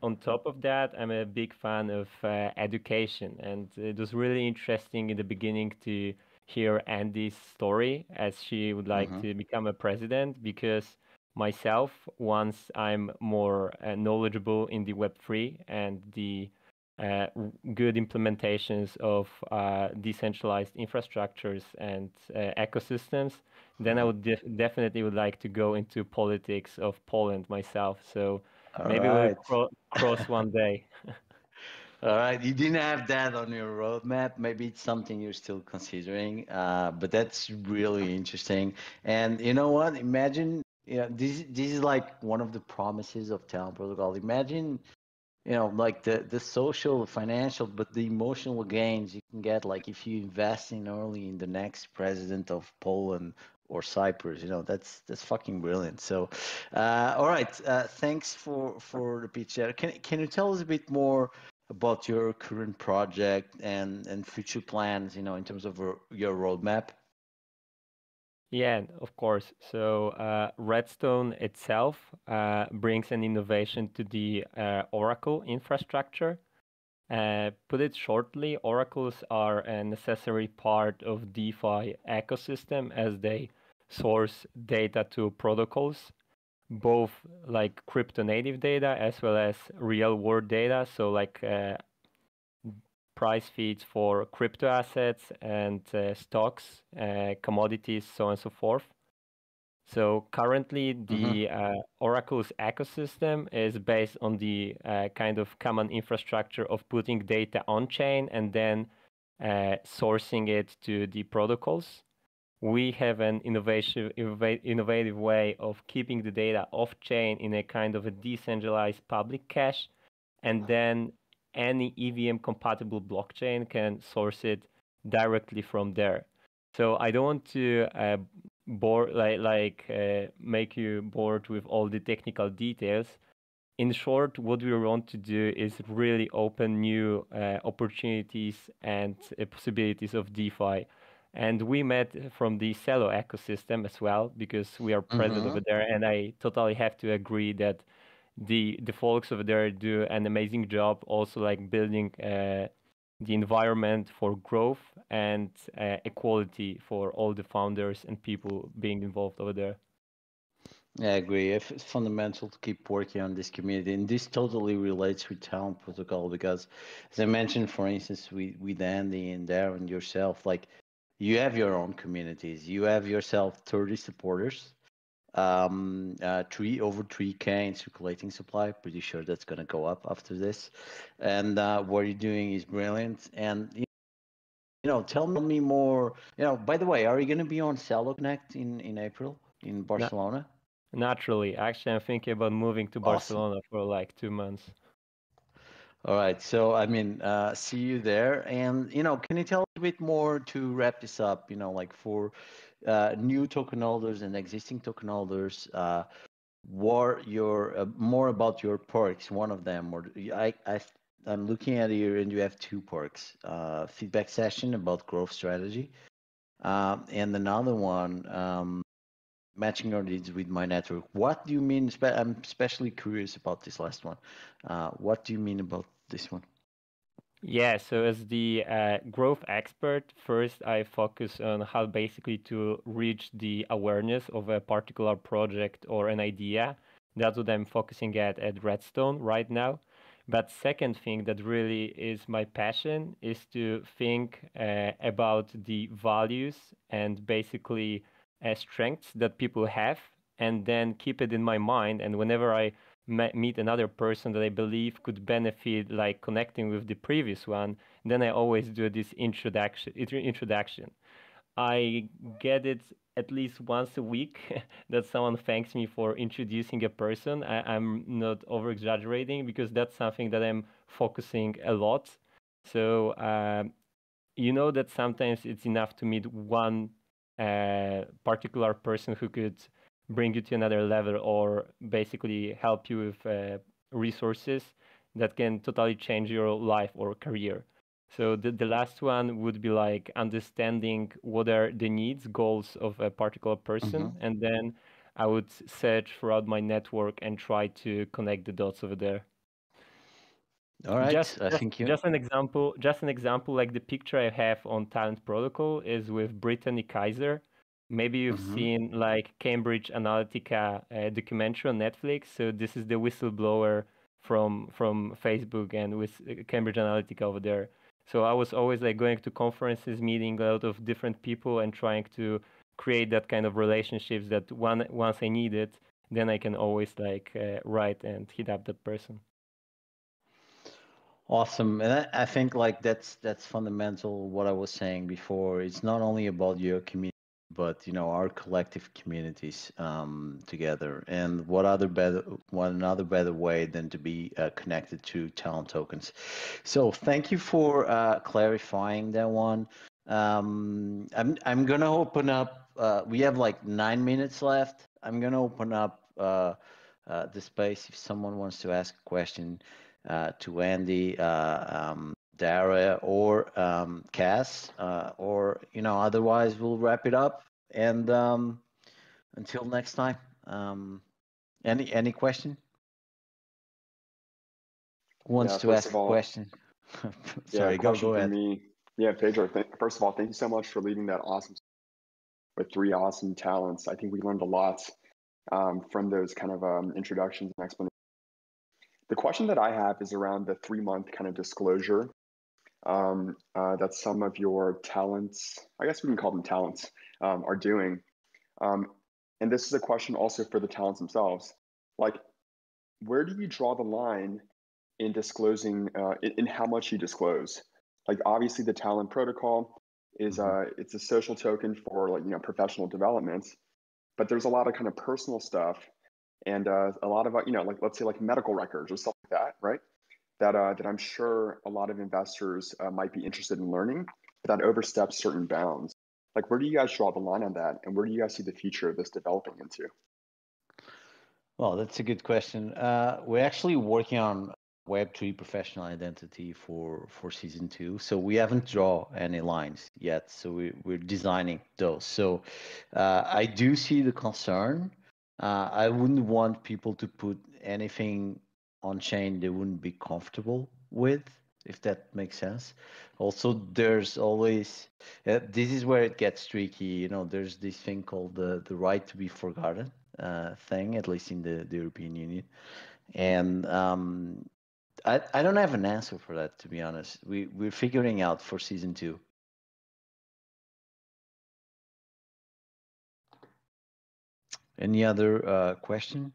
Speaker 5: on top of that, I'm a big fan of education. And it was really interesting in the beginning to hear Andy's story as she would like
Speaker 2: Mm-hmm.
Speaker 5: to become a president because myself, once I'm more knowledgeable in the Web3 and the good implementations of decentralized infrastructures and ecosystems, then I would definitely would like to go into politics of Poland myself. So
Speaker 2: All
Speaker 5: maybe we'll
Speaker 2: right.
Speaker 5: cross one day.
Speaker 2: All right. You didn't have that on your roadmap. Maybe it's something you're still considering, but that's really interesting. And you know what? Imagine, this is like one of the promises of Talent Protocol. Imagine, like the social, financial, but the emotional gains you can get, like if you invest in early in the next president of Poland or Cyprus, that's fucking brilliant. So, all right, thanks for the pitch there. Can you tell us a bit more about your current project and future plans, in terms of your roadmap?
Speaker 5: Yeah, of course. So Redstone itself brings an innovation to the Oracle infrastructure. Put it shortly, oracles are a necessary part of DeFi ecosystem as they source data to protocols, both like crypto native data as well as real world data. So like price feeds for crypto assets and stocks, commodities, so on and so forth. So currently,
Speaker 2: Mm-hmm.
Speaker 5: the Oracle's ecosystem is based on the kind of common infrastructure of putting data on chain and then sourcing it to the protocols. We have an innovative way of keeping the data off chain in a kind of a decentralized public cache, and then any EVM compatible blockchain can source it directly from there. So I don't want to bore make you bored with all the technical details. In short, what we want to do is really open new opportunities and possibilities of DeFi. And we met from the Celo ecosystem as well because we are present
Speaker 2: Mm-hmm.
Speaker 5: over there. And I totally have to agree that the folks over there do an amazing job, also like building the environment for growth and equality for all the founders and people being involved over there.
Speaker 2: Yeah, I agree. It's fundamental to keep working on this community, and this totally relates with Talent Protocol because, as I mentioned, for instance, with Andy and Darren yourself, like you have your own communities. You have yourself 30 supporters, over 3K in circulating supply. Pretty sure that's gonna go up after this, and what you're doing is brilliant. And tell me more. By the way, are you gonna be on Celo Connect in April in
Speaker 5: Na-
Speaker 2: Barcelona?
Speaker 5: Naturally, actually, I'm thinking about moving to
Speaker 2: Awesome.
Speaker 5: Barcelona for like 2 months.
Speaker 2: All right. So, I mean, see you there. And, can you tell a bit more to wrap this up, like for new token holders and existing token holders, what your more about your perks, one of them, or I'm looking at here and you have two perks, feedback session about growth strategy, and another one, matching your needs with my network. What do you mean? I'm especially curious about this last one. What do you mean about this one?
Speaker 5: Yeah, so as the growth expert, first I focus on how basically to reach the awareness of a particular project or an idea. That's what I'm focusing at Redstone right now. But second thing that really is my passion is to think about the values and basically strengths that people have, and then keep it in my mind. And whenever I meet another person that I believe could benefit, like connecting with the previous one, then I always do this introduction. I get it at least once a week that someone thanks me for introducing a person. I'm not over exaggerating because that's something that I'm focusing a lot. So you know that sometimes it's enough to meet one particular person who could bring you to another level or basically help you with resources that can totally change your life or career. So the last one would be like understanding what are the needs, goals of a particular person, and then I would search throughout my network and try to connect the dots over there.
Speaker 2: All right,
Speaker 5: Just,
Speaker 2: I
Speaker 5: just,
Speaker 2: think you.
Speaker 5: just an example. Just an example. Like the picture I have on Talent Protocol is with Brittany Kaiser. Maybe you've seen like Cambridge Analytica documentary on Netflix. So this is the whistleblower from Facebook and with Cambridge Analytica over there. So I was always like going to conferences, meeting a lot of different people, and trying to create that kind of relationships that once I need it, then I can always like write and hit up that person.
Speaker 2: Awesome, and I think like that's fundamental. What I was saying before, it's not only about your community, but our collective communities together. And what another better way than to be connected to talent tokens. So thank you for clarifying that one. I'm gonna open up. We have like 9 minutes left. I'm gonna open up the space if someone wants to ask a question to Andy, Dara, or Cass, or otherwise we'll wrap it up. And until next time, any question? Who wants
Speaker 6: Yeah,
Speaker 2: to
Speaker 6: first
Speaker 2: ask
Speaker 6: of
Speaker 2: a
Speaker 6: all,
Speaker 2: question?
Speaker 6: yeah,
Speaker 2: Sorry,
Speaker 6: question
Speaker 2: go
Speaker 6: for
Speaker 2: ahead.
Speaker 6: me. Yeah, Pedro, first of all, thank you so much for leading that awesome with three awesome talents. I think we learned a lot from those kind of introductions and explanations. The question that I have is around the 3-month kind of disclosure that some of your talents, I guess we can call them talents, are doing. And this is a question also for the talents themselves. Like, where do you draw the line in disclosing in how much you disclose? Like, obviously the talent protocol is it's a social token for like professional development, but there's a lot of kind of personal stuff and a lot of like let's say like medical records or stuff like that, right? That I'm sure a lot of investors might be interested in learning, but that oversteps certain bounds. Like, where do you guys draw the line on that, and where do you guys see the future of this developing into?
Speaker 2: Well, that's a good question. We're actually working on Web3 professional identity for season 2. So we haven't drawn any lines yet. So we're designing those. So I do see the concern. I wouldn't want people to put anything on chain they wouldn't be comfortable with, if that makes sense. Also, there's always this is where it gets tricky. There's this thing called the right to be forgotten thing, at least in the European Union. And I don't have an answer for that, to be honest. We're figuring out for season 2. Any other question?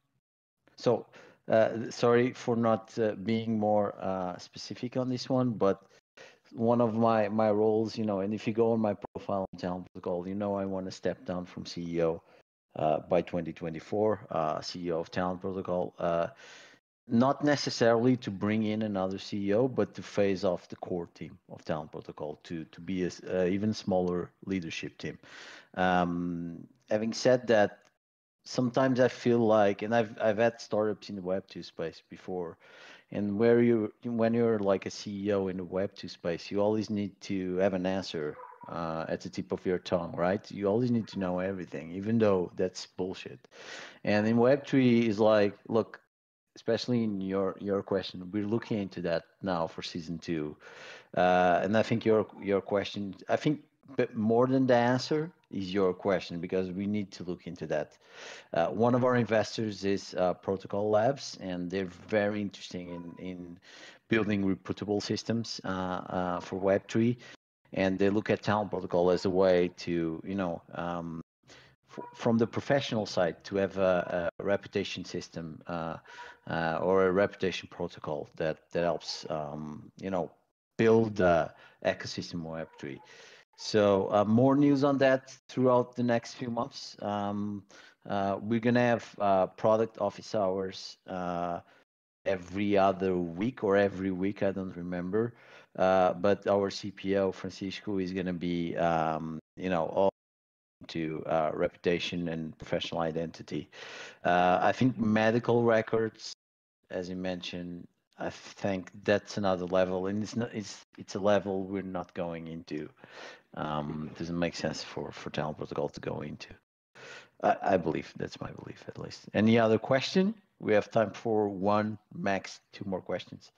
Speaker 2: So sorry for not being more specific on this one, but one of my roles, and if you go on my profile on Talent Protocol, I want to step down from CEO by 2024, CEO of Talent Protocol. not necessarily to bring in another CEO, but to phase off the core team of Talent Protocol to be a even smaller leadership team. Having said that, sometimes I feel like, and I've had startups in the Web2 space before, and when you're like a CEO in the Web2 space, you always need to have an answer at the tip of your tongue, right? You always need to know everything, even though that's bullshit. And in Web3 is like, look, especially in your question, we're looking into that now for season 2, and I think your question, I think, but more than the answer is your question, because we need to look into that. One of our investors is Protocol Labs, and they're very interesting in building reputable systems for Web3, and they look at Talent Protocol as a way to, from the professional side, to have a reputation system or a reputation protocol that helps, build the ecosystem Web3. So more news on that throughout the next few months. We're gonna have product office hours every other week or every week, I don't remember. But our CPO Francisco is gonna be, all to reputation and professional identity. I think medical records, as you mentioned, I think that's another level, and it's a level we're not going into. Doesn't make sense for Talent Protocol to go into. I believe that's my belief, at least. Any other question? We have time for one, max 2 more questions.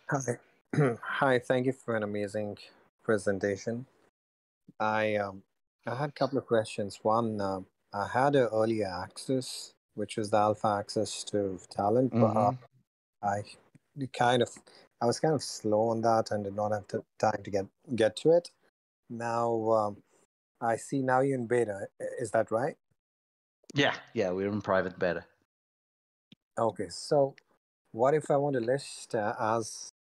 Speaker 7: Hi. Hi, thank you for an amazing presentation. I had a couple of questions. One, I had an early access, which was the alpha access to talent, but I I was kind of slow on that and did not have time to get to it. Now I see now you're in beta. Is that right?
Speaker 2: Yeah, we're in private beta.
Speaker 7: Okay, so what if I want to list as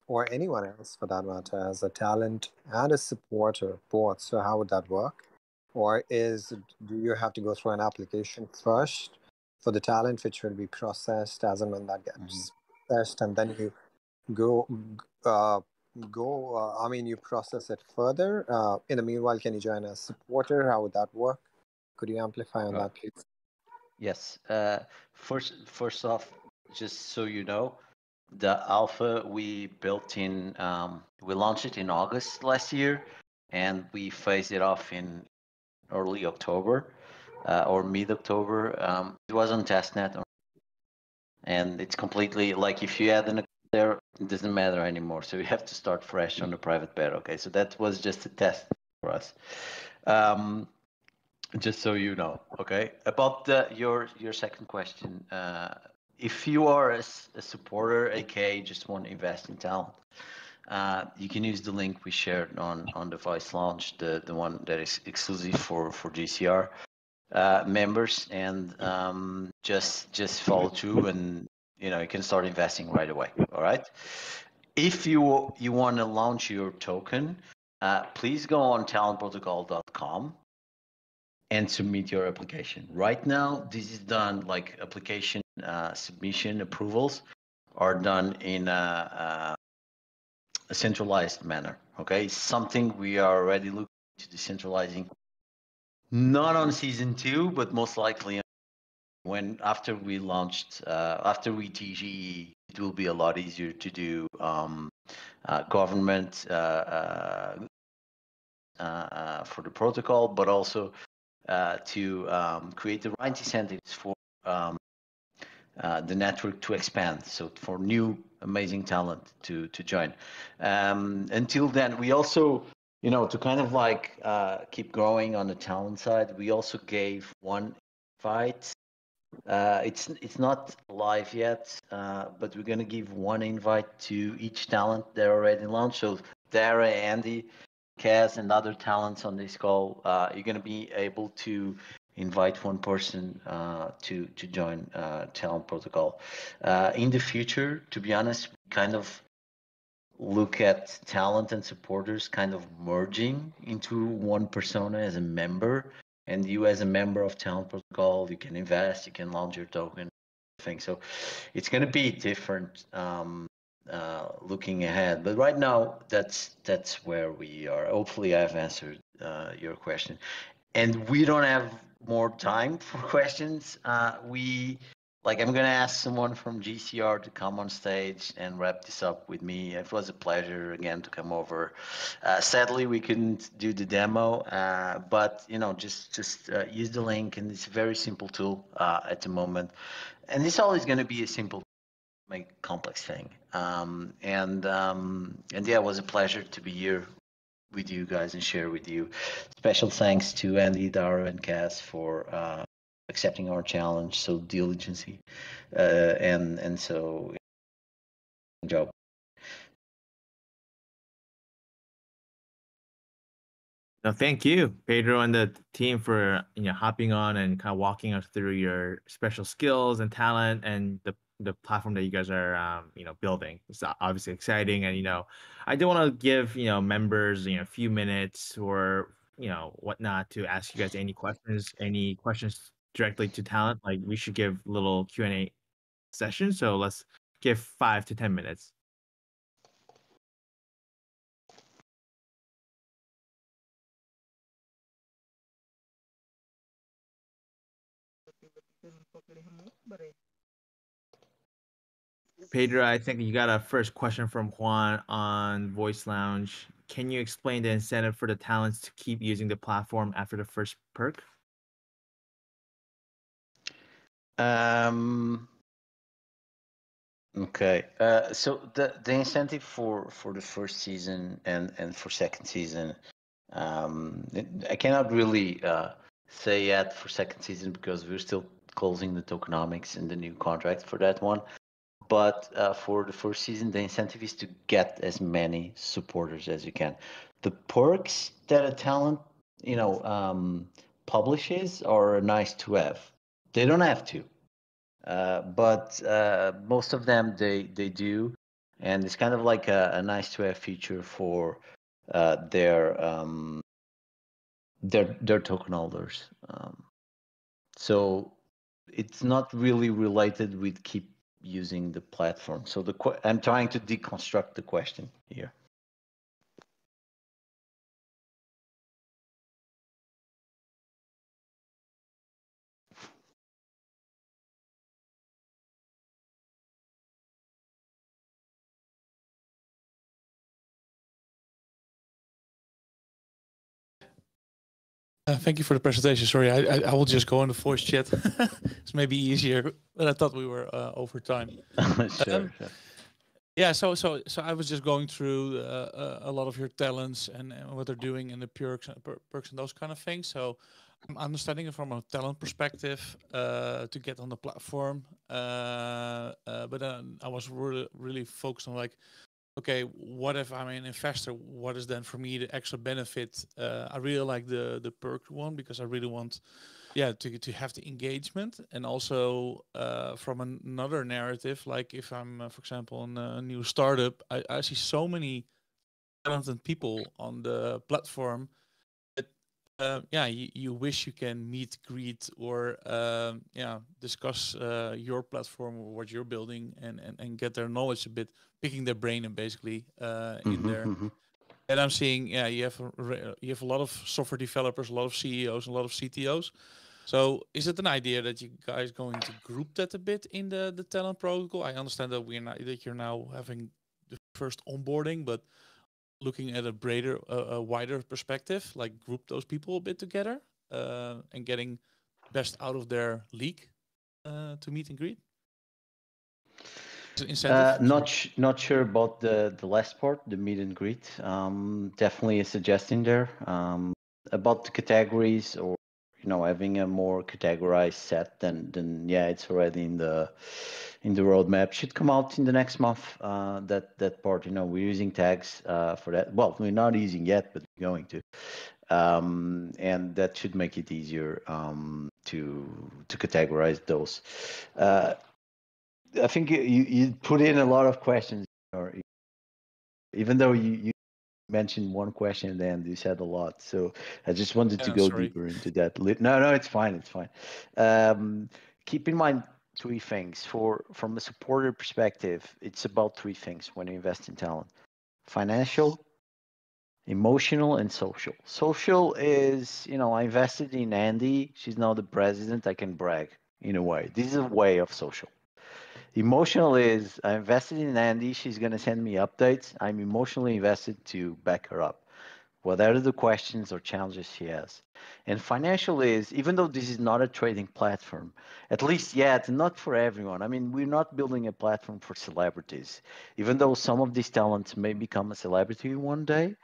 Speaker 7: or anyone else for that matter as a talent and a supporter both? So how would that work? Or do you have to go through an application first for the talent, which will be processed as and when that gets processed, and then you go you process it further. In the meanwhile, can you join as supporter? How would that work? Could you amplify on that, please?
Speaker 2: Yes. First off, just so you know, the alpha we built in, we launched it in August last year, and we phased it off in early October or mid-October. It was on testnet, and it's completely like if you add an account there, it doesn't matter anymore. So you have to start fresh on the private beta. Okay, so that was just a test for us. Just so you know, okay. About your second question, if you are a supporter, aka just want to invest in talent, you can use the link we shared on the Vice launch, the one that is exclusive for GCR members, and just follow through, and you can start investing right away. All right. If you want to launch your token, please go on talentprotocol.com and submit your application. Right now, this is done like application submission approvals are done in a centralized manner. Okay, something we are already looking to decentralizing, not on season 2, but most likely after we launched, after we TGE, it will be a lot easier to do government for the protocol, but also to create the right incentives for the network to expand, so for new amazing talent to join. Until then, we also, to kind of like keep growing on the talent side, we also gave one invite. It's not live yet, but we're gonna give one invite to each talent that already launched. So Dara, Andy, Kaz, and other talents on this call, you're gonna be able to invite one person to join Talent Protocol. In the future, to be honest, we kind of look at talent and supporters kind of merging into one persona as a member, and you as a member of Talent Protocol, you can invest, you can launch your token, thing. So it's going to be different looking ahead. But right now, that's where we are. Hopefully, I've answered your question. And we don't have more time for questions. I'm going to ask someone from GCR to come on stage and wrap this up with me. It was a pleasure again to come over. Sadly, we couldn't do the demo, but just use the link, and it's a very simple tool at the moment. And this always going to be a simple, like, complex thing. And yeah, it was a pleasure to be here with you guys and share with you. Special thanks to Andy, Dara, and Cass for accepting our challenge so diligently, and so good job.
Speaker 1: No, thank you, Pedro, and the team for hopping on and kind of walking us through your special skills and talent and the platform that you guys are building. It's obviously exciting, and I do want to give members a few minutes or whatnot to ask you guys any questions directly to talent. Like, we should give little Q&A session, so let's give 5 to 10 minutes. Pedro, I think you got a first question from Juan on Voice Lounge. Can you explain the incentive for the talents to keep using the platform after the first perk?
Speaker 2: Okay. So the incentive for the first season and for second season, I cannot really say yet for second season because we're still closing the tokenomics and the new contract for that one. But for the first season, the incentive is to get as many supporters as you can. The perks that a talent, publishes are nice to have. They don't have to, but most of them they do, and it's kind of like a nice to have feature for their token holders. So it's not really related with keep using the platform. So I'm trying to deconstruct the question here.
Speaker 8: Thank you for the presentation. Sorry, I will just go on the voice chat. It's maybe easier, but I thought we were over time.
Speaker 2: Sure.
Speaker 8: Yeah, so I was just going through a lot of your talents and what they're doing and the perks and those kind of things. So I'm understanding it from a talent perspective to get on the platform. But then I was really focused on, like, okay, what if I'm an investor? What is then for me the extra benefit? I really like the perk one because I really want, to have the engagement, and also from another narrative, like if I'm, for example, in a new startup, I see so many talented people on the platform that you wish you can meet, greet, or discuss your platform or what you're building, and get their knowledge a bit, picking their brain and basically in there. And I'm seeing, you have a lot of software developers, a lot of CEOs, a lot of CTOs. So is it an idea that you guys going to group that a bit in the talent protocol? I understand that you're now having the first onboarding, but looking at a wider perspective, like group those people a bit together and getting best out of their league to meet and greet.
Speaker 2: Not sure about the last part, the meet and greet. Definitely a suggestion there. About the categories, or having a more categorized set, then it's already in the roadmap. Should come out in the next month. That part, we're using tags for that. Well, we're not using yet, but we're going to. And that should make it easier to categorize those. I think you put in a lot of questions, or even though you mentioned one question and then you said a lot. So I just wanted to
Speaker 8: Yeah,
Speaker 2: go
Speaker 8: sorry.
Speaker 2: deeper into that. No, it's fine. It's fine. Um, keep in mind three things. From a supporter perspective, it's about three things when you invest in talent: financial, emotional, and social. Social is, I invested in Andy. She's now the president. I can brag in a way. This is a way of social. Emotional is I invested in Andy. She's going to send me updates. I'm emotionally invested to back her up, whatever the questions or challenges she has. And financial is, even though this is not a trading platform, at least yet, not for everyone. I mean, we're not building a platform for celebrities, even though some of these talents may become a celebrity one day.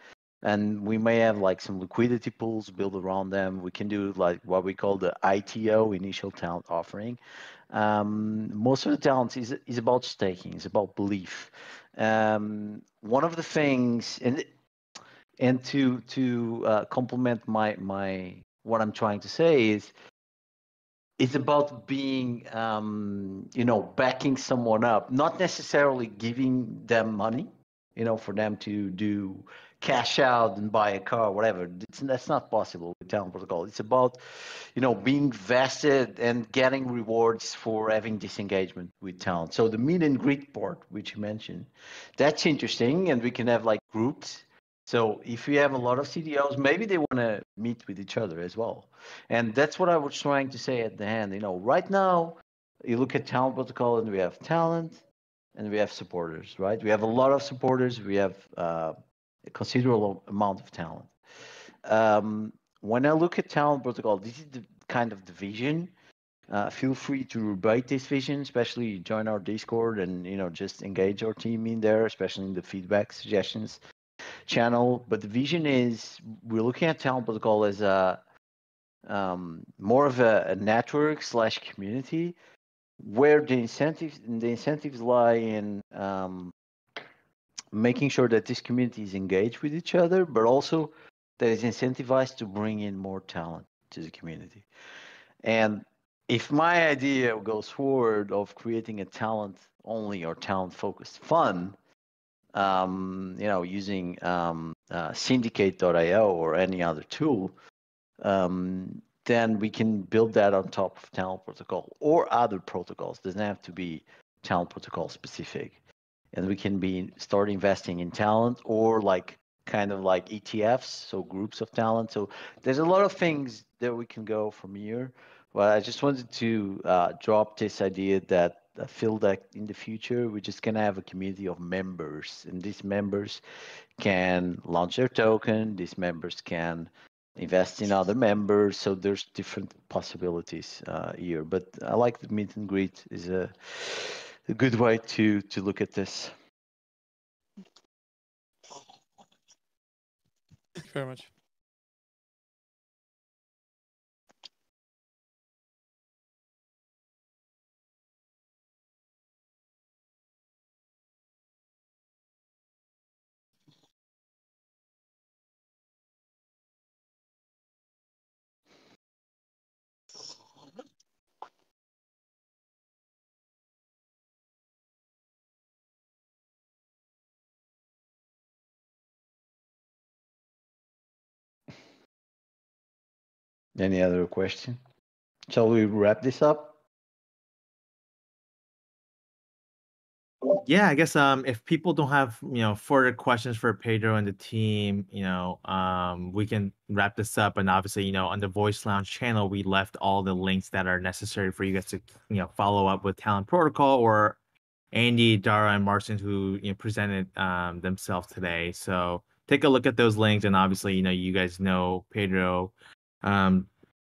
Speaker 2: And we may have like some liquidity pools built around them. We can do like what we call the ITO, initial talent offering. Most of the talents is about staking, it's about belief. One of the things, and to complement my what I'm trying to say is it's about being backing someone up, not necessarily giving them money, for them to do cash out and buy a car, whatever. That's not possible with talent protocol. It's about being vested and getting rewards for having this engagement with talent. So the meet and greet part, which you mentioned, that's interesting, and we can have like groups. So if we have a lot of CDOs, maybe they want to meet with each other as well. And that's what I was trying to say at the end. Right now, you look at talent protocol and we have talent and we have supporters, right? We have a lot of supporters. We have a considerable amount of talent. When I look at talent protocol, this is the kind of the vision. Feel free to rebate this vision, especially join our Discord and just engage our team in there, especially in the feedback suggestions channel. But the vision is we're looking at talent protocol as a more of a network slash community where the incentives lie in making sure that this community is engaged with each other, but also that is incentivized to bring in more talent to the community. And if my idea goes forward of creating a talent only or talent focused fund, using syndicate.io or any other tool, then we can build that on top of talent protocol or other protocols. Doesn't have to be talent protocol specific. And we can start investing in talent or kind of like ETFs, so groups of talent. So there's a lot of things that we can go from here. But I just wanted to drop this idea that I feel that in the future we're just gonna have a community of members, and these members can launch their token. These members can invest in other members. So there's different possibilities here. But I like the meet and greet is a good way to look at this.
Speaker 8: Thank you very much.
Speaker 2: Any other question? Shall we wrap this up?
Speaker 1: Yeah, I guess if people don't have further questions for Pedro and the team, we can wrap this up. And obviously, on the Voice Lounge channel, we left all the links that are necessary for you guys to follow up with Talent Protocol or Andy, Dara, and Marcin who presented themselves today. So take a look at those links, and obviously, you guys know Pedro.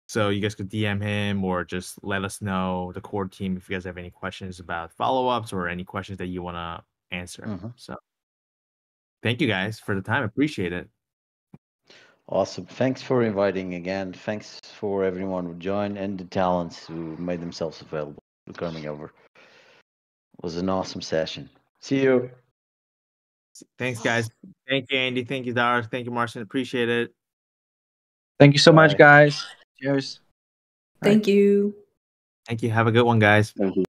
Speaker 1: So you guys could DM him or just let us know, the core team, if you guys have any questions about follow-ups or any questions that you want to answer. So thank you guys for the time. Appreciate it.
Speaker 2: Awesome. Thanks for inviting again. Thanks for everyone who joined and the talents who made themselves available for coming over. It was an awesome session. See you.
Speaker 1: Thanks, guys. Thank you, Andy. Thank you, Dara. Thank you, Marcin. Appreciate it.
Speaker 9: Thank you so much,
Speaker 2: Bye.
Speaker 9: guys. Cheers.
Speaker 4: Thank you.
Speaker 1: Thank you. Have a good one, guys.
Speaker 6: Thank you.